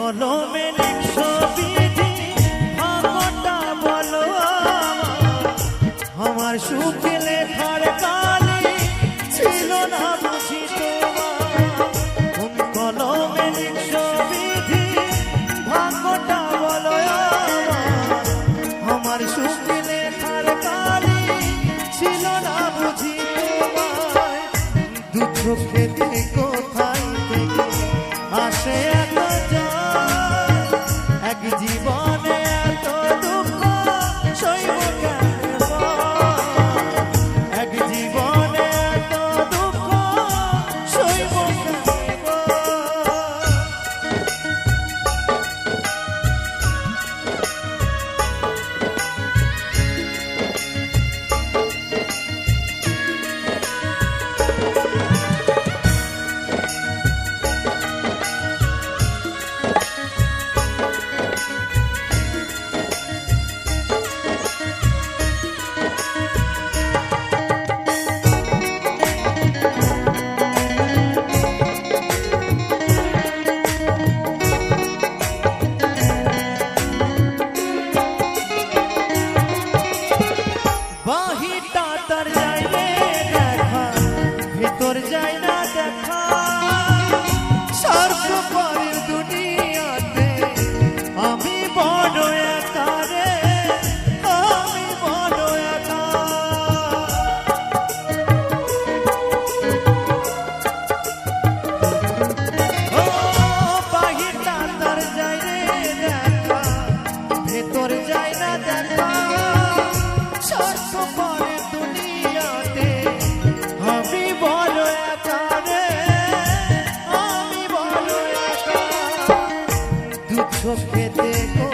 কলমে লিখছো বিধি ভাবটা বলো আমার সুখে লেখার কালি ছিল না বুঝি তোমার কলমে লিখছো বিধি ভাবটা বলো আমার সুখে লেখার কালি ছিল না বুঝি তোমার দু চোখেতে কোথায় থেকে আসে এত এক জীবনে এত দুঃখ সইব এক জীবনে এত দুঃখ সইব বাহিরটা তার যায় রে দেখা ভেতর যায় না দেখা স্বর্গপরের দুনিয়াতে আমি বড় একা রে আমি বড় একা ও বাহিরটা তার যায় রে দেখা ভেতর যায় না দেখা স্বর্গপরের দুনিয়াতে আমি বড় একা রে আমি বড় একা দু চোখে দেখো